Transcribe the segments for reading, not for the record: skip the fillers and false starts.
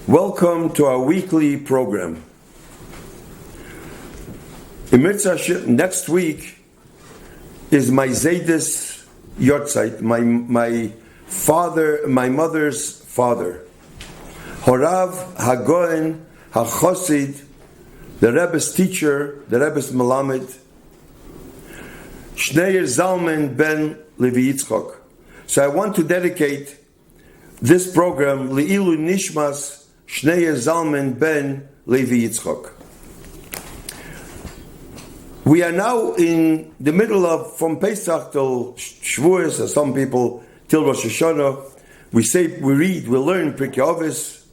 Welcome to our weekly program. In Mitzvah, next week is my Zaydis Yortzeit, my mother's father. Horav Hagoen HaChosid, the Rebbe's teacher, the Rebbe's Melamed, Shneir Zalman ben Levi Yitzchok. So I want to dedicate this program Le'ilu Nishmas Shneir Zalman ben Levi Yitzchok. We are now in the middle of, from Pesach till Shavuos, or some people till Rosh Hashanah. We learn Pirkei Avos.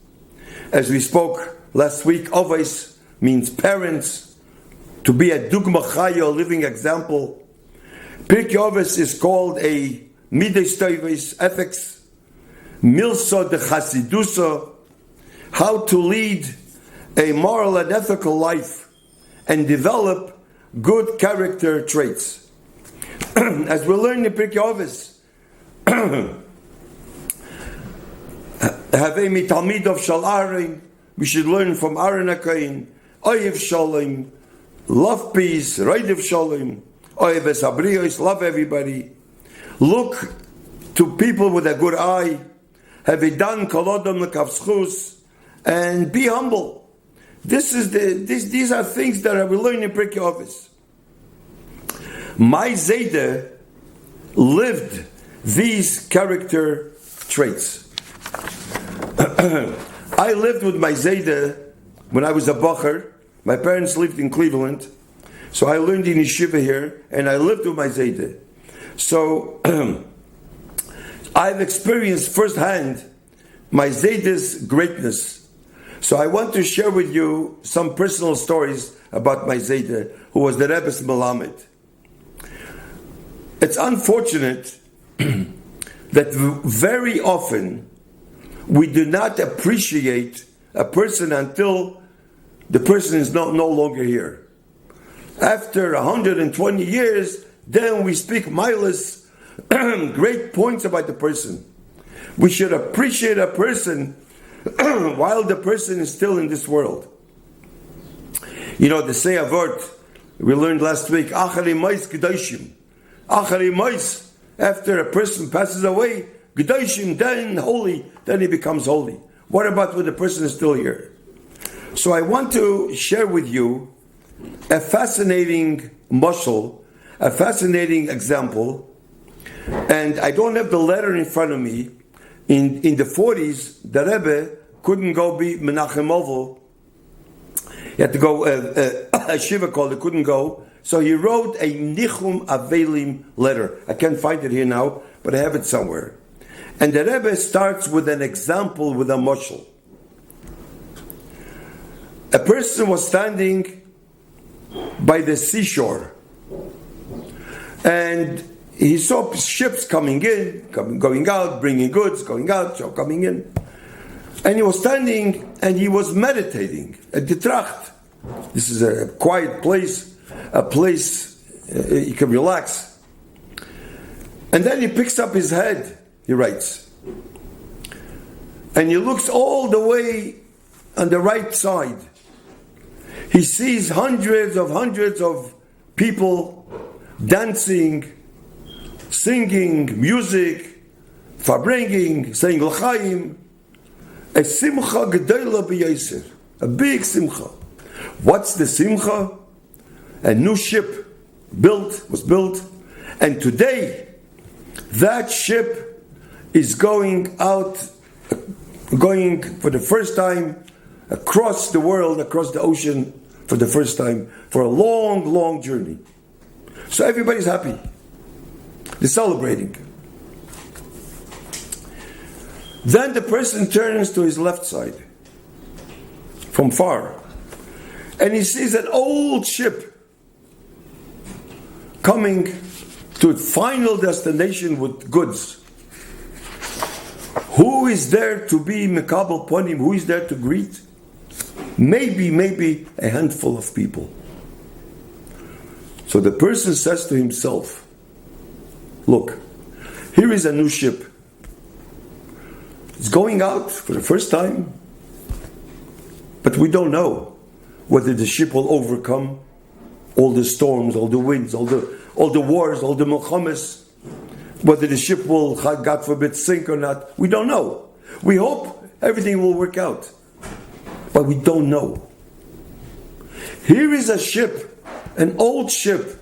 As we spoke last week, Avos means parents, to be a dugma chaya, a living example. Pirkei Avos is called a midas tovos, ethics, milsa de chasidusa, how to lead a moral and ethical life and develop good character traits. As we learn in Pirkei Avos, Havei mitalmid of Shal Aaron, we should learn from Aaron HaKohen, Oyev Shalom, love peace, Reidev Shalom, Oyev Esabrios, love everybody, look to people with a good eye, Havei dan kolodom lekavschus, and be humble. These are things that we learn in Pirkei Avos. My Zayde lived these character traits. I lived with my Zayde when I was a bacher. My parents lived in Cleveland, so I learned in yeshiva here, and I lived with my Zayde. So I've experienced firsthand my Zayde's greatness. So I want to share with you some personal stories about my Zayde, who was the Rebbe's Melamed. It's unfortunate that very often we do not appreciate a person until the person is no longer here. After 120 years, then we speak milas, great points about the person. We should appreciate a person while the person is still in this world. You know, the Seyavort, we learned last week, Achari Mais Gedoshim. Achari Mais, after a person passes away, Gedoshim, then holy, then he becomes holy. What about when the person is still here? So I want to share with you a fascinating mashal, a fascinating example, and I don't have the letter in front of me. In the 40s, the Rebbe couldn't go be Menachem Oval. He had to go, a shiva called, he couldn't go. So he wrote a Nichum Avelim letter. I can't find it here now, but I have it somewhere. And the Rebbe starts with an example, with a mashal. A person was standing by the seashore, and he saw ships coming in, going out, bringing goods, going out, coming in. And he was standing and he was meditating at the Tracht. This is a quiet place, a place you can relax. And then he picks up his head, he writes. And he looks all the way on the right side. He sees hundreds of people dancing, singing, music, farbringing, saying l'chaim, a simcha gedola b'yosef, a big simcha. What's the simcha? A new ship was built, and today that ship is going for the first time across the world, across the ocean for the first time, for a long, long journey. So everybody's happy. They're celebrating. Then the person turns to his left side from far, and he sees an old ship coming to its final destination with goods. Who is there to be mekabel ponim? Who is there to greet? Maybe a handful of people. So the person says to himself, look, here is a new ship. It's going out for the first time. But we don't know whether the ship will overcome all the storms, all the winds, all the wars, all the milchamas. Whether the ship will, God forbid, sink or not, we don't know. We hope everything will work out, but we don't know. Here is a ship, an old ship,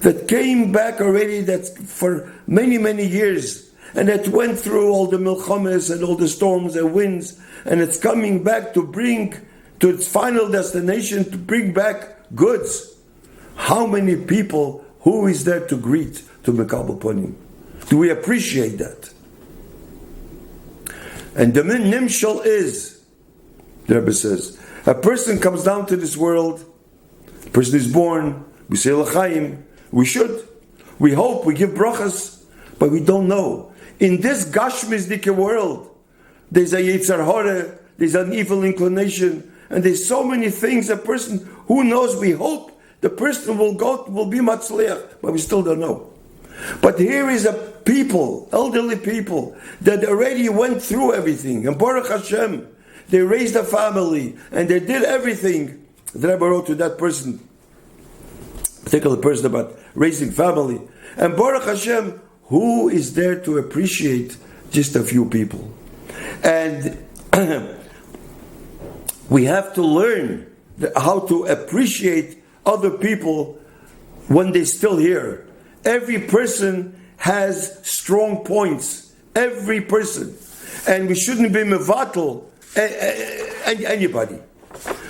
that came back already, that's for many, many years, and it went through all the milchamas and all the storms and winds, and it's coming back to bring to its final destination, to bring back goods. How many people, who is there to greet, to Mekabel Ponim? Do we appreciate that? And the nimshal is, the Rebbe says, a person comes down to this world, a person is born, we say l'chaim, we should, we hope, we give brachas, but we don't know. In this gashmizdike world, there's a yetzer hara, there's an evil inclination, and there's so many things. A person, who knows, we hope the person will be matzliach, but we still don't know. But here is a people, elderly people, that already went through everything, and Baruch Hashem, they raised a family, and they did everything. The Rebbe wrote to that person, particular person, about raising family. And Baruch Hashem, who is there to appreciate just a few people? And we have to learn how to appreciate other people when they're still here. Every person has strong points. Every person. And we shouldn't be mevatel anybody.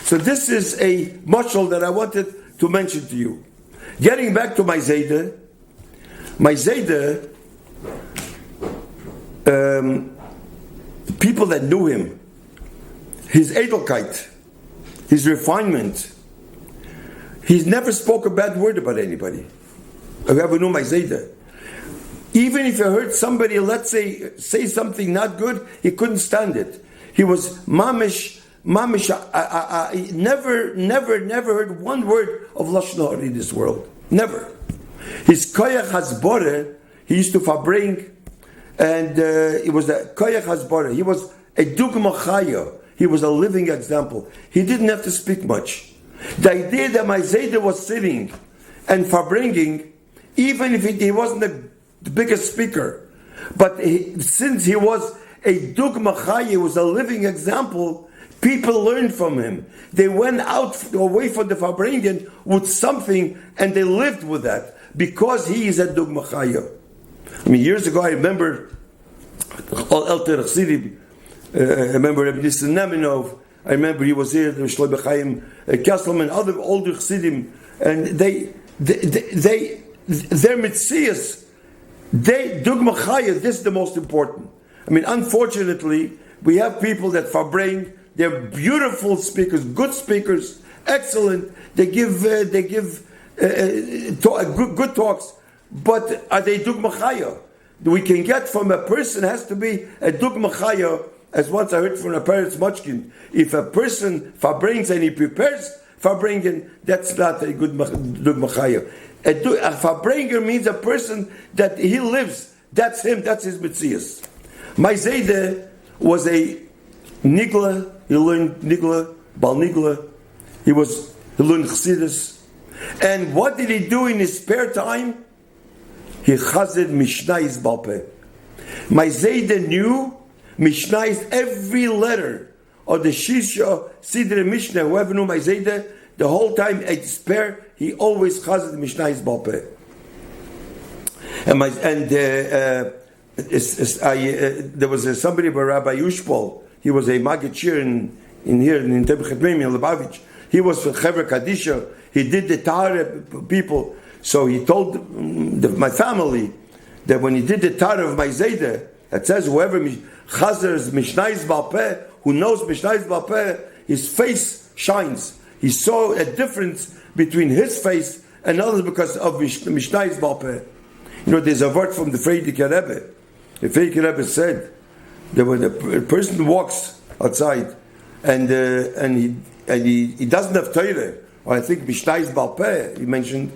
So this is a mashal that I wanted to mention to you. Getting back to my Zayda, people that knew him, his edelkeit, his refinement, he never spoke a bad word about anybody. I ever knew my Zayda. Even if he heard somebody, let's say something not good, he couldn't stand it. He was mamish. Never heard one word of lashon hara in this world. Never. His koyach hasbore, he used to fabring, and it was the koyach hasbore. He was a dugma chaya. He was a living example. He didn't have to speak much. The idea that my Zayda was sitting and fabringing, even if he wasn't the biggest speaker, but since he was a dugma chaya, he was a living example. People learned from him. They went away from the fabringen with something, and they lived with that because he is a dugma chaya. I mean, years ago, I remember all Elter Chassidim. I remember Rabbi Nissen Nemenov. I remember he was here. Shlomo Chaim Kesselman, other older Chassidim, and their mitzias, they dugma chaya. This is the most important. I mean, unfortunately, we have people that fabring. They're beautiful speakers, good speakers, excellent. They give good talks, but are they dugma chaya? We can get from a person has to be a dugma chaya. As once I heard from a parent's muchkin, if a person fabrings and he prepares fabringen, that's not a good dugma chaya. A fabringer means a person that he lives. That's him. That's his mitzias. My Zayda was a nigla. He learned nigla, bal nigla. He learned chassidus. And what did he do in his spare time? He chazed mishnayis bal peh. My Zayda knew mishnayis, every letter of the Shisha, Sidre Mishnah. Whoever knew my Zayda, the whole time at spare, he always chazed mishnayis bal peh. There was somebody by Rabbi Yushpol. He was a Magachir in Tebchet Mimi, in Lubavitch. He was for Chevra Kadisha. He did the Tara people. So he told my family that when he did the Tara of my Zayda, it says whoever chazers mishnayis bal peh, who knows mishnayis bal peh, his face shines. He saw a difference between his face and others because of mishnayis bal peh. You know, there's a word from the Frierdiker Rebbe. The Frierdiker Rebbe said that when a person walks outside and he doesn't have Torah, or I think mishnayis bal peh, he mentioned,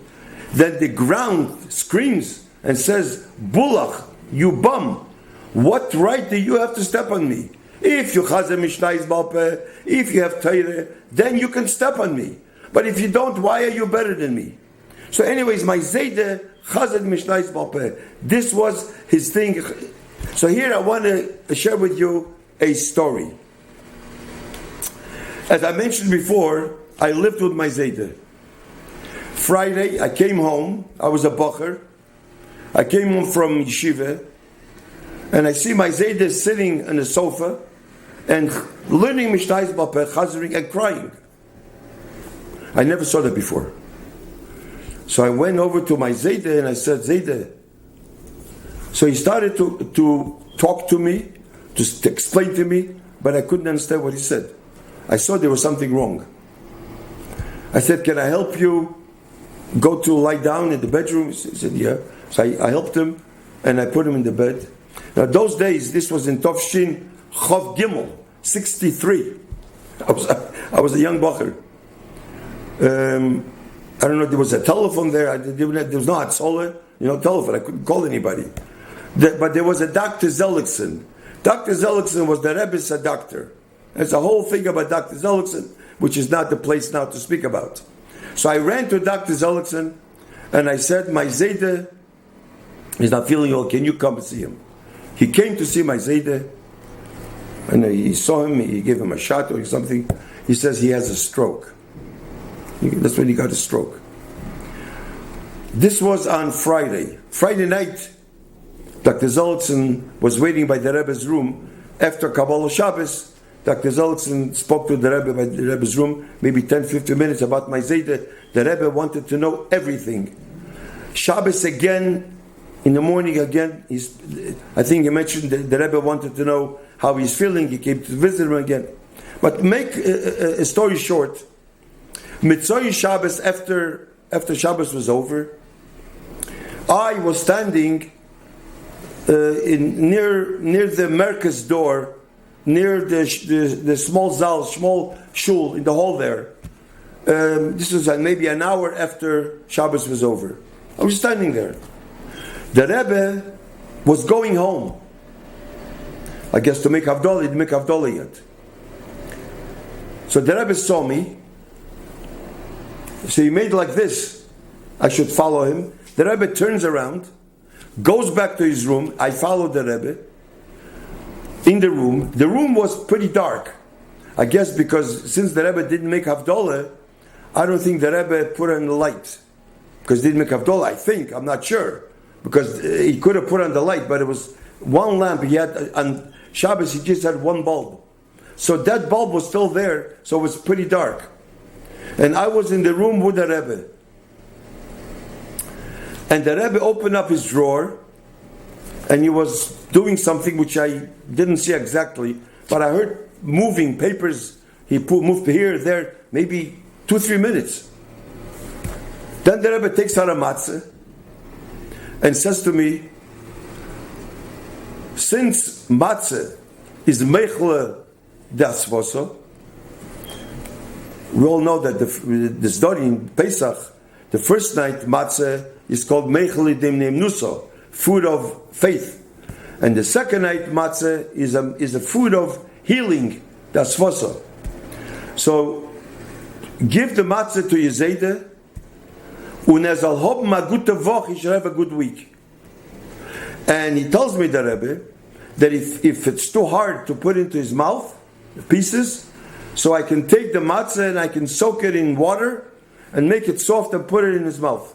then the ground screams and says, "Bulach, you bum! What right do you have to step on me? If you chazem mishnayis balpeh, if you have Torah, then you can step on me. But if you don't, why are you better than me? So anyways, my Zayde chazed mishnayis balpeh. This was his thing. So here I want to share with you a story. As I mentioned before, I lived with my Zayde. Friday, I came home. I was a bacher. I came home from yeshiva, and I see my Zayde sitting on the sofa and learning mishnayis balpeh, chazering and crying. I never saw that before. So I went over to my Zayde and I said, Zayde. So he started to talk to me, to explain to me, but I couldn't understand what he said. I saw there was something wrong. I said, can I help you go to lie down in the bedroom? He said, yeah. So I helped him and I put him in the bed. Now those days, this was in Tovshin Chov Gimel, 63. I was a young bacher. I don't know, there was a telephone there. There was no Hatzolah, telephone. I couldn't call anybody. But there was a Dr. Zellickson. Dr. Zellickson was the Rebbe's doctor. There's a whole thing about Dr. Zellickson, which is not the place now to speak about. So I ran to Dr. Zellickson and I said, my Zayde is not feeling well. Can you come and see him? He came to see my Zayde and he saw him. He gave him a shot or something. He says he has a stroke. That's when he got a stroke. This was on Friday. Friday night, Dr. Zellickson was waiting by the Rebbe's room. After Kabbalah Shabbos, Dr. Zellickson spoke to the Rebbe by the Rebbe's room, maybe 10-15 minutes about my Zayde. The Rebbe wanted to know everything. Shabbos again, in the morning again, I think he mentioned the Rebbe wanted to know how he's feeling. He came to visit him again. But make a story short, Mitzvah Shabbos, after Shabbos was over, I was standing near the Merkez door, near the small zal, small shul in the hall there. This was maybe an hour after Shabbos was over. I was standing there. The Rebbe was going home. I guess to make Havdalah, he didn't make Havdalah yet. So the Rebbe saw me. So he made like this. I should follow him. The Rebbe turns around, goes back to his room. I followed the Rebbe. In the room was pretty dark. I guess because since the Rebbe didn't make Havdalah, I don't think the Rebbe put on the light. Because he didn't make Havdalah, I think. I'm not sure. Because he could have put on the light, but it was one lamp. He had on Shabbos, he just had one bulb. So that bulb was still there, so it was pretty dark. And I was in the room with the Rebbe. And the Rebbe opened up his drawer, and he was doing something which I didn't see exactly, but I heard moving papers. He moved here, there, maybe 2-3 minutes. Then the Rebbe takes out a matzah and says to me, since matzah is mechle dasvoso, we all know that the story in Pesach, the first night matzah is called mechle demnemnuso, food of faith. And the second night matzah is a food of healing, dasvoso. So give the matzah to your Zayde, and as I'll hope ma gute Woche, he should have a good week. And he tells me, the Rebbe, that if it's too hard to put into his mouth, the pieces, so I can take the matzah and I can soak it in water and make it soft and put it in his mouth.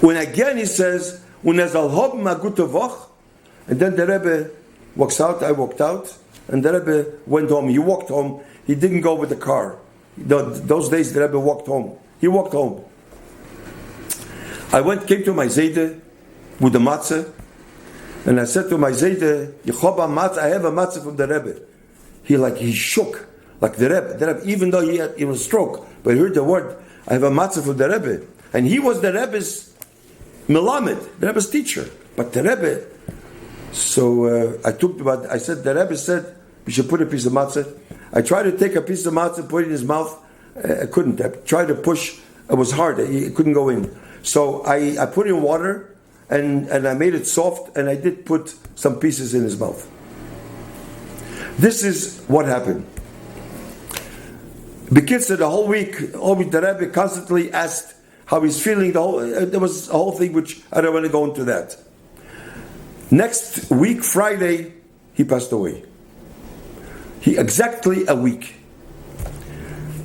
When again he says, and then the Rebbe walks out, I walked out, and the Rebbe went home. He walked home. He didn't go with the car. Those days the Rebbe walked home. He walked home. I came to my Zayde with the matzah, and I said to my Zayde, I have a matzah from the Rebbe. He shook like the Rebbe, even though he was a stroke, but he heard the word, I have a matzah from the Rebbe. And he was the Rebbe's Melamed, the Rebbe's teacher. But the Rebbe, so I said, the Rebbe said, we should put a piece of matzah. I tried to take a piece of matzah, put it in his mouth. I couldn't. I tried to push. It was hard. It couldn't go in. So I put in water, and I made it soft, and I did put some pieces in his mouth. This is what happened. Bekitzer, the whole week, the Rebbe constantly asked how he's feeling. There was a whole thing which I don't want to go into that. Next week, Friday, he passed away. Exactly a week.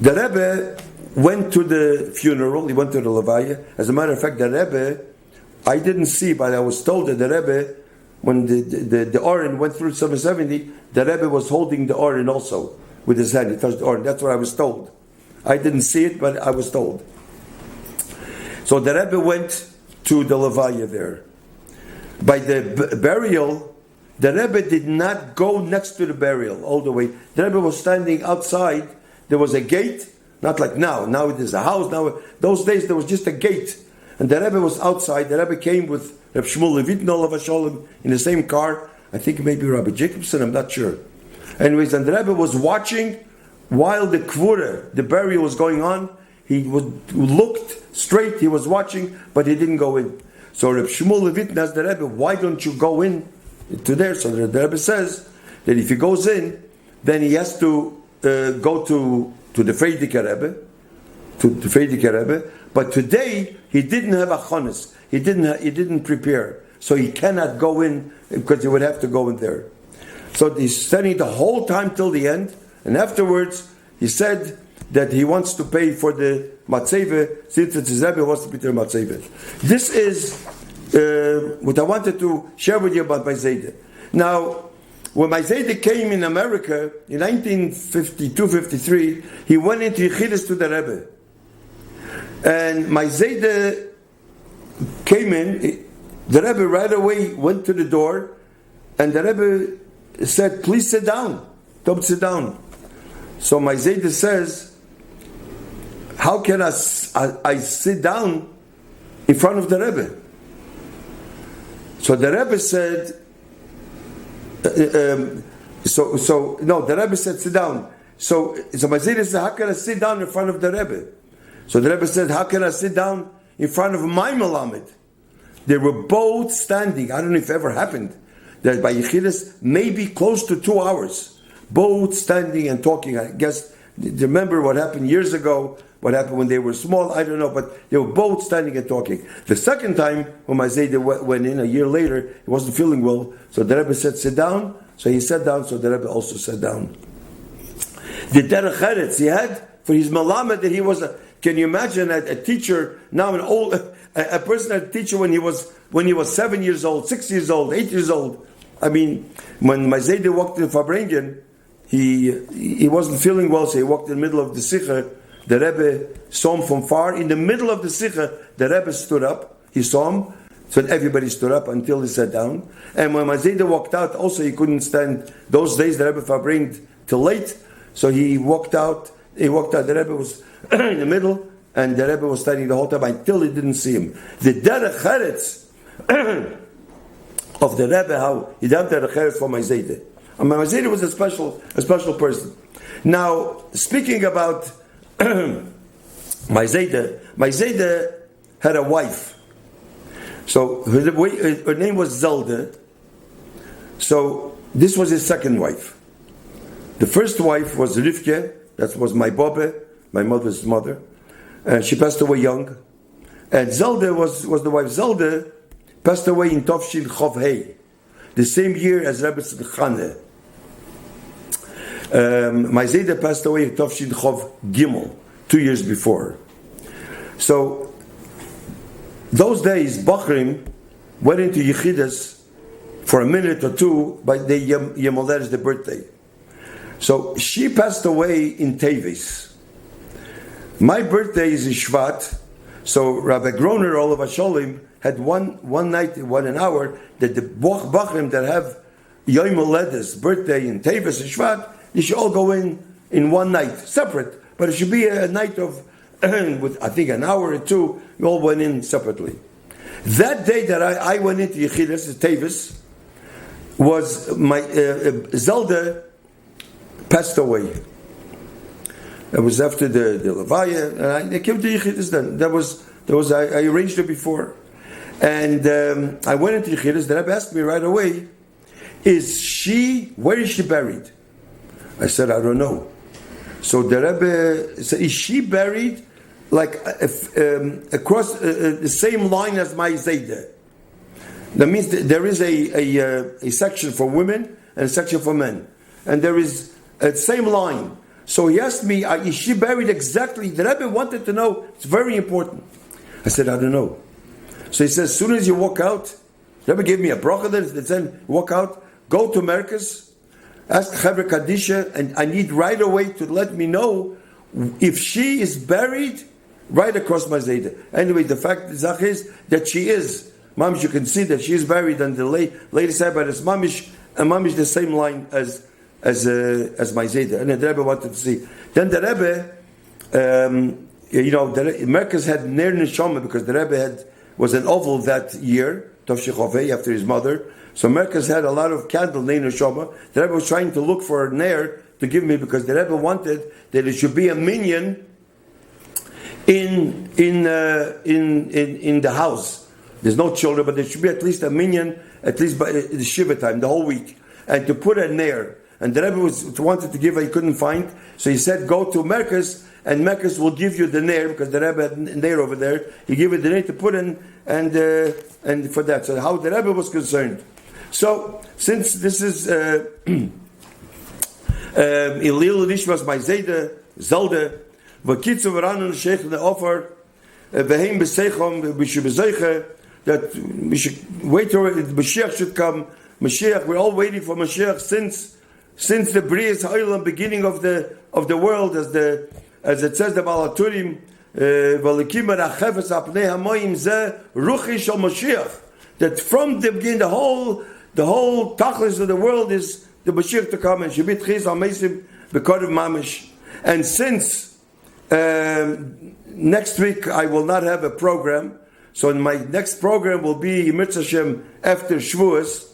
The Rebbe went to the funeral. He went to the Levaya. As a matter of fact, the Rebbe, I didn't see, but I was told that the Rebbe, when the Oren went through 770, the Rebbe was holding the Oren also with his hand. He touched the Oren. That's what I was told. I didn't see it, but I was told. So the Rebbe went to the Levaya there. By the burial, the Rebbe did not go next to the burial all the way. The Rebbe was standing outside. There was a gate, not like now. Now it is a house. Now, those days there was just a gate. And the Rebbe was outside. The Rebbe came with Reb Shmuel Levittin Olav Hasholem in the same car. I think maybe Rabbi Jacobson, I'm not sure. Anyways, and the Rebbe was watching while the kvura, the burial was going on. He looked straight, he was watching, but he didn't go in. So Reb Shmuel Levittin asked the Rebbe, why don't you go in to there? So the Rebbe says that if he goes in, then he has to go to the Frierdiker Rebbe, but today he didn't have a chonis. He didn't prepare, so he cannot go in because he would have to go in there. So he's standing the whole time till the end, and afterwards he said that he wants to pay for the matzeve since it's his Rebbe wants to pay the matzeve. This is what I wanted to share with you about my Zayde. Now, when my Zayde came in America in 1952-53, he went into Yechidus to the Rebbe. And my Zayde came in, the Rebbe right away went to the door, and the Rebbe said, please sit down, don't sit down. So my Zayde says, how can I sit down in front of the Rebbe? So the Rebbe said, the Rebbe said, sit down. So my Zayde said, how can I sit down in front of the Rebbe? So the Rebbe said, how can I sit down in front of my Melamed? They were both standing. I don't know if it ever happened. That by Yechidus, maybe close to 2 hours. Both standing and talking. I guess, remember what happened years ago? What happened when they were small? I don't know. But they were both standing and talking. The second time, when my Zayde went in, a year later, he wasn't feeling well. So the Rebbe said, sit down. So he sat down, so the Rebbe also sat down. The derech eretz he had for his Melamed that he was a... Can you imagine a teacher now, a person, a teacher when he was 7 years old, 6 years old, 8 years old? I mean, when my Zayde walked in Fabrengen, he wasn't feeling well, so he walked in the middle of the Sikha. The Rebbe saw him from far. In the middle of the Sikha, the Rebbe stood up. He saw him, so everybody stood up until he sat down. And when my Zayde walked out, also he couldn't stand. Those days the Rebbe Fabrengen till late, so he walked out. The Rebbe was in the middle, and the Rebbe was standing the whole time until he didn't see him. The derech eretz of the Rebbe, how he did derech eretz for my Zayde. And my Zayde was a special person. Now, speaking about my Zayde had a wife. So her name was Zelda. So this was his second wife. The first wife was Rivke. That was my Bobbe, my mother's mother. And she passed away young. And Zelda was the wife. Zelda passed away in Tovshin Chov Hei, the same year as Rebbe Chane. My Zayde passed away in Tovshin Chov Gimel, 2 years before. So, those days, Bachrim went into Yechidus for a minute or two by the Yemoler's the birthday. So she passed away in Tevis. My birthday is in Shvat, so Rabbi Groner Olav Hasholim had one night, an hour, that the Bachrim that have Yom Holedus birthday in Tevis and Shvat, you should all go in one night, separate. But it should be a night of, with I think an hour or two, you all went in separately. That day that I went into Yechidus, Tevis, was my Zelda passed away. It was after the Levaya, and I came to Yechidus then. That was I arranged it before. And I went into Yechidus, the Rebbe asked me right away, where is she buried? I said, I don't know. So the Rebbe said, is she buried like across the same line as my Zayda? That means that there is a section for women and a section for men. And there is a same line. So he asked me, is she buried exactly? The Rebbe wanted to know. It's very important. I said, I don't know. So he says, as soon as you walk out, the Rebbe gave me a bracha that said, walk out, go to Merkez, ask Chevra Kadisha, and I need right away to let me know if she is buried right across my Zayda. Anyway, the fact is that she is. Mamish, you can see that she is buried on the latest side, but it's Mamish, and Mamish the same line as my Zayda. And the Rebbe wanted to see. Then the Rebbe, the Merkez had Ner Neshama because the Rebbe was an oval that year, Tov Shechovei, after his mother. So Merkez had a lot of candle, Ner Neshama. The Rebbe was trying to look for a Ner to give me because the Rebbe wanted that it should be a minyan in the house. There's no children, but there should be at least a minyan, at least by the Shiva time, the whole week. And to put a Ner. And the Rebbe wanted to give, he couldn't find. So he said, go to Merkez, and Merkez will give you the Ner, because the Rebbe had Ner over there. He gave it the Ner to put in, and for that. So how the Rebbe was concerned. So, since this is Ilil Nishmas my Zayda, Zalda, Vakitzu Varanun Sheikh the offer, Veheim Beseichom, we should bezeiche, that we should wait till Mashiach should come. Mashiach, we're all waiting for Mashiach since the Brias Ha'olam, beginning of the world, as it says the Balaturim, Valikim Rachefes Apnei Hamoyim Zeh Ruchi Shel Mashiach, that from the beginning, the whole tachlis of the world is the Mashiach to come, and Shebit Chiz HaMeisim B'Kodev Mamish. And since next week I will not have a program, so my next program will be Mitzvah Hashem after Shavuos.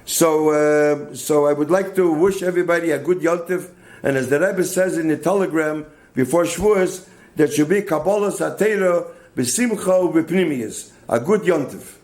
So I would like to wish everybody a good Yontif, and as the Rebbe says in the telegram before Shavuos, there should be Kabbalah Satera B'Simcha U'B'Pnimiyas, a good Yontif.